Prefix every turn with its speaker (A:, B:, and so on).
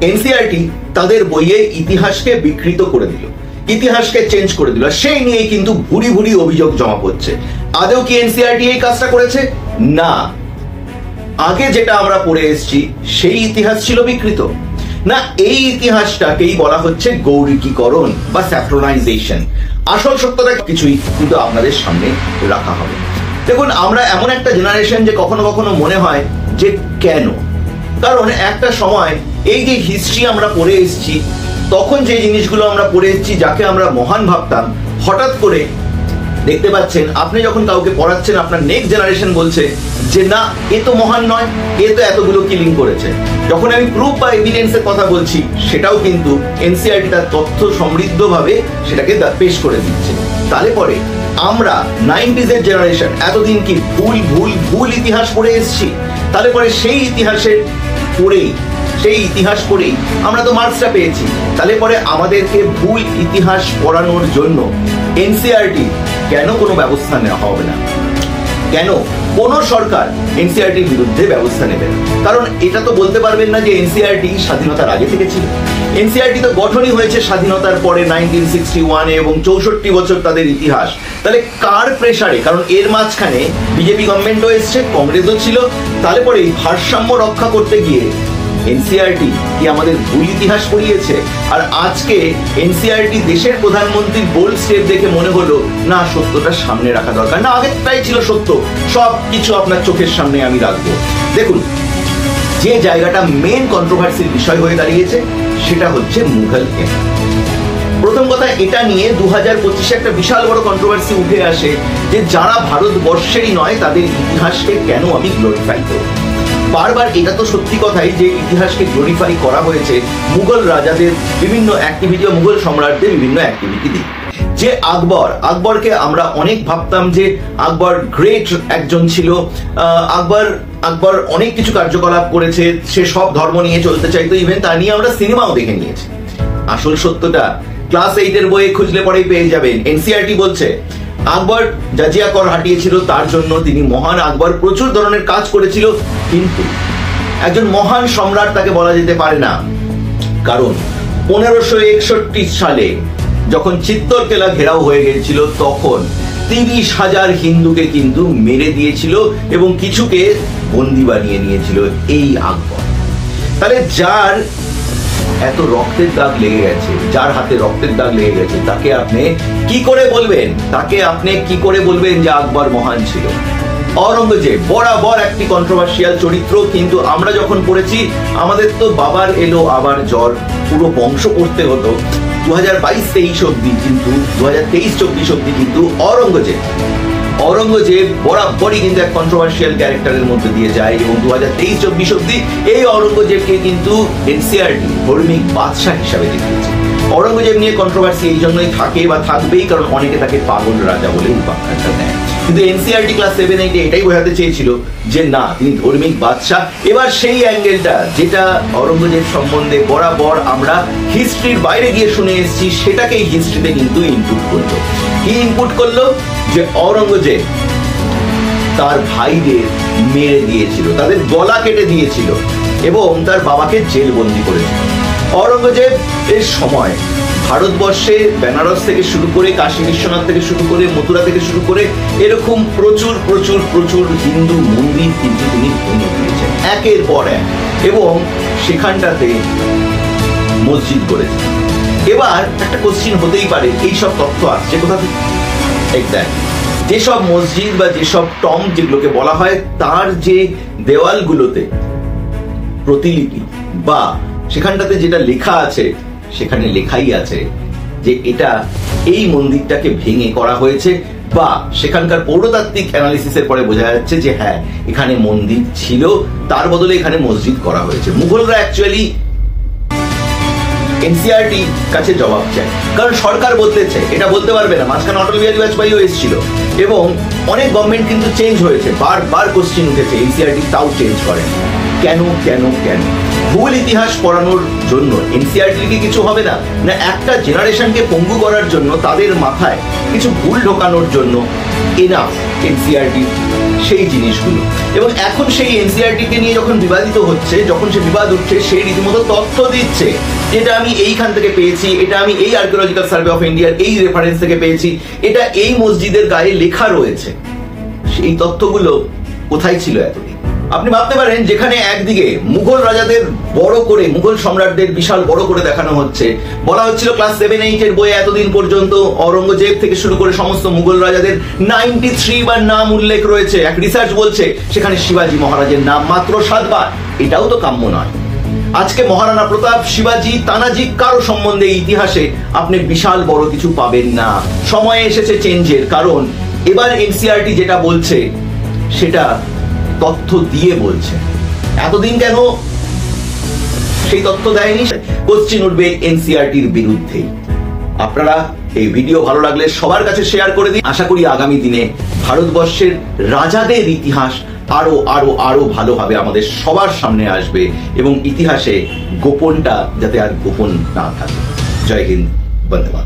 A: NCERT তাদের বইয়ে ইতিহাসকে বিকৃত করে দিল, ইতিহাসকে চেঞ্জ করে দিল, সেই নিয়ে কিন্তু ভুরি ভুরি অভিযোগ জমা পড়ছে। আদৌ কি এনসিইআরটি এই কাজটা করেছে? না, আগে যেটা আমরা পড়ে এসেছি সেই ইতিহাস ছিল বিকৃত। না, এই ইতিহাসটাকেই বলা হচ্ছে গৌরিকীকরণ বা স্যাক্রোনাইজেশন। আসল সত্যটা কিছুই কিন্তু আপনাদের সামনে রাখা হবে। দেখুন, আমরা এমন একটা জেনারেশন যে কখনো কখনো মনে হয় যে কেন, কারণ একটা সময় এই যে হিস্ট্রি আমরা পড়ে এসেছি, তখন যে জিনিসগুলো আমরা পড়ে এসেছি যাকে আমরা মহান ভাবতাম, হঠাৎ করে দেখতে পাচ্ছেন আপনি যখন কাউকে পড়াচ্ছেন, আপনার নেক্সট জেনারেশন বলছে যে না, এ তো মহান নয়, এ তো এতগুলো কিলিং করেছে। যখন আমি প্রুফ বা এভিডেন্সের কথা বলছি, সেটাও কিন্তু এনসিইআরটি তার তথ্য সমৃদ্ধভাবে সেটাকে পেশ করে দিচ্ছে। তাহলে পরে আমরা 90s এর জেনারেশন এতদিন কি ভুল ভুল ভুল ইতিহাস পড়ে এসেছি। তাহলে পরে সেই ইতিহাসের পড়েই, সেই ইতিহাস পড়েই আমরা তো মার্কসটা পেয়েছি। তাহলে পরে আমাদেরকে ভুল ইতিহাস পড়ানোর জন্য এনসিইআরটি কেন কোনো ব্যবস্থা নেওয়া হবে না? কেন কোনো সরকার এনসিইআরটির বিরুদ্ধে ব্যবস্থা নেবে না? কারণ এটা তো বলতে পারবেন না যে এনসিইআরটি স্বাধীনতার আগে থেকে ছিল। এনসিইআরটি তো গঠনই হয়েছে স্বাধীনতার পরে 1961 এবং 64 বছর তাদের ইতিহাস। তাহলে কার প্রেসারে? কারণ এর মাঝখানে বিজেপি গভর্নমেন্টও এসছে, কংগ্রেসও ছিল। তাহলে পরে এই ভারসাম্য রক্ষা করতে গিয়ে এনসিইআরটি কি আমাদের ভুল ইতিহাস পড়িয়েছে? আর আজকে এনসিইআরটি দেশের প্রধানমন্ত্রীর বোল্ড স্টেপ দেখে মনে হলো না, সত্যটা সামনে রাখা দরকার। না, আগেরটাই ছিল সত্য, সব কিছু আপনার চোখের সামনে আমি রাখবো। দেখুন, যে জায়গাটা মেন কন্ট্রোভার্সির বিষয় হয়ে দাঁড়িয়েছে সেটা হচ্ছে মুঘল এম্পায়ার। প্রথম কথা, এটা নিয়ে 2025-এ একটা বিশাল বড় কন্ট্রোভার্সি উঠে আসে যে যারা ভারতবর্ষেরই নয় তাদের ইতিহাসকে কেন আমি গ্লোরিফাই করব। বারবার এটা তো সত্যি কথাই যে ইতিহাসকে গ্লোরিফাই করা হয়েছে মুঘল রাজাদের বিভিন্ন অ্যাক্টিভিটি ও মুঘল সম্রাটদের বিভিন্ন অ্যাক্টিভিটি দিয়ে। যে আকবরকে আমরা অনেক ভাবতাম যে আকবর গ্রেট একজন ছিল, আকবর অনেক কিছু কার্যকলাপ করেছে, সে সব ধর্ম নিয়ে চলতে চাইতো, ইভেন তা নিয়ে আমরা সিনেমাও দেখে নিয়েছি। আসল সত্যটা ক্লাস 8 এর বইয়ে খুঁজলে পরেই পেয়ে যাবেন। এনসিইআরটি বলছে আকবর জাজিয়া কর হাঁটিয়েছিল, তার জন্য তিনি মহান। আকবর প্রচুর ধরনের কাজ করেছিল, কিন্তু একজন মহান সম্রাট তাকে বলা যেতে পারে না। কারণ 1561 সালে যখন চিত্তরকেলা ঘেরাও হয়ে গিয়েছিল, তখন 30,000 হিন্দুকে কিন্তু মেরে দিয়েছিল এবং কিছুকে বন্দি বানিয়ে নিয়েছিল এই আকবর। তাহলে যার এত রক্তের দাগ লেগে গেছে, যার হাতে রক্তের দাগ লেগে গেছে, তাকে আপনি কি করে বলবেন যে আকবর মহান ছিল? औरंगजेब बराबर একটি কন্ট্রোভার্সিয়াল চরিত্র, কিন্তু আমরা যখন পড়েছি আমাদের তো বাবার এলো আবার জ্বর, পুরো বংশ পড়তে হতো 2022-23 অবধি, কিন্তু 2023-24 অবধি কিন্তু औरंगजेब বরাবরই কিন্তু এক কন্ট্রোভার্সিয়াল ক্যারেক্টারের মধ্যে দিয়ে যায় এবং 2023-24 অবধি এই औरंगजेबকে কিন্তু এনসিইআরটি ধার্মিক বাদশা হিসাবে দেখিয়েছে। औरंगजेब নিয়ে কন্ট্রোভার্সি এই জন্যই থাকে বা থাকবেই, কারণ অনেকে তাকে পাগল রাজা বলে উপাখ্যানটা দেয়। কিন্তু এনসিইআরটি ক্লাস 7-8 এটাই বোঝাতে চেয়েছিল যে না, তিনি ধার্মিক বাদশা। এবার সেই অ্যাঙ্গেলটা যেটা औरंगजेब সম্বন্ধে বরাবর আমরা হিস্ট্রির বাইরে গিয়ে শুনে এসেছি, সেটাকেই হিস্ট্রিতে কিন্তু ইনপুট করলো। কি ইনপুট করলো? যে औरंगजेब তার ভাইদের মেরে দিয়েছিল, তাদের গলা কেটে দিয়েছিল এবং তার বাবাকে জেলবন্দি করেছিল। औरंगजेब এর সময় ভারতবর্ষে বেনারস থেকে শুরু করে, কাশী বিশ্বনাথ থেকে শুরু করে, মথুরা থেকে শুরু করে এরকম প্রচুর প্রচুর প্রচুর হিন্দু মন্দির কিন্তু তিনি ভেঙে দিয়েছেন একের পর এক, এবং সেখানটাতে মসজিদ করেছেন। এবার একটা কোশ্চিন হতেই পারে, এইসব তথ্য আসছে কোথা থেকে? এক্স্যাক্টলি যেসব মসজিদ বা যেসব টম্ব যেগুলোকে বলা হয়, তার যে দেওয়ালগুলোতে প্রতিলিপি বা সেখানটাতে যেটা লেখা আছে, সেখানে লেখাই আছে যে এটা এই মন্দিরটাকে ভেঙে করা হয়েছে, বা সেখানকার পৌরতাত্ত্বিক অ্যানালিসিসের পরে বোঝা যাচ্ছে যে হ্যাঁ, এখানে মন্দির ছিল, তার বদলে এখানে মসজিদ করা হয়েছে। মুঘলরা অ্যাকচুয়ালি এনসিইআরটি কাছে জবাব চায়, কারণ সরকার বদলেছে, এটা বলতে পারবে না। মাঝখানে অটল বিহারী বাজপেয়ীও এসেছিল এবং অনেক গভর্নমেন্ট কিন্তু চেঞ্জ হয়েছে, বারবার কোশ্চিন উঠেছে, এনসিইআরটি তাও চেঞ্জ করেন। কেন কেন কেন ভূগোল ইতিহাস পড়ানোর জন্য এনসিইআরটি কি কিছু হবে না? না একটা জেনারেশনকে পঙ্গু করার জন্য, তাদের মাথায় কিছু ভুল ঢোকানোর জন্য এনাফ এনসিইআরটি সেই জিনিসগুলো। এবং এখন সেই এনসিইআরটি কে নিয়ে যখন বিবাদিত হচ্ছে, যখন সে বিবাদ উঠছে, সে রীতিমতো তথ্য দিচ্ছে, এটা আমি এইখান থেকে পেয়েছি, এটা আমি এই আর্কিওলজিক্যাল সার্ভে অফ ইন্ডিয়ার এই রেফারেন্স থেকে পেয়েছি, এটা এই মসজিদের গায়ে লেখা রয়েছে। সেই তথ্যগুলো কোথায় ছিল এতদিন? আপনি ভাবতে পারেন, যেখানে একদিকে মুঘল রাজাদের বড় করে, মুঘল সম্রাটদের বিশাল বড় করে দেখানো হচ্ছে, বলা হচ্ছিল ক্লাস 7-8 এর বইয়ে এতদিন পর্যন্ত অরঙ্গজেব থেকে শুরু করে সমস্ত মুঘল রাজাদের 93 বার নাম উল্লেখ রয়েছে। এক রিসার্চ বলছে সেখানে শিবাজী মহারাজের নাম মাত্র 7 বার। এটাও তো কাম্য নয়। আজকে মহারানা প্রতাপ, শিবাজী, তানাজি কারো সম্বন্ধে ইতিহাসে আপনি বিশাল বড় কিছু পাবেন না। সময় এসেছে চেঞ্জের, কারণ এবার এনসিইআরটি যেটা বলছে সেটা তথ্য দিয়ে বলছে। এতদিন কেন সেই তথ্য দেয়নি? কোশ্চেন উঠবে এনসিইআরটির বিরুদ্ধে। আপনারা এই ভিডিও ভালো লাগলে সবার কাছে শেয়ার করে দিন। আশা করি আগামী দিনে ভারতবর্ষের রাজাদের ইতিহাস আরো আরো আরো ভালোভাবে আমাদের সবার সামনে আসবে এবং ইতিহাসে গোপনটা যাতে আর গোপন না থাকে। জয় হিন্দ, বন্দে মাতরম।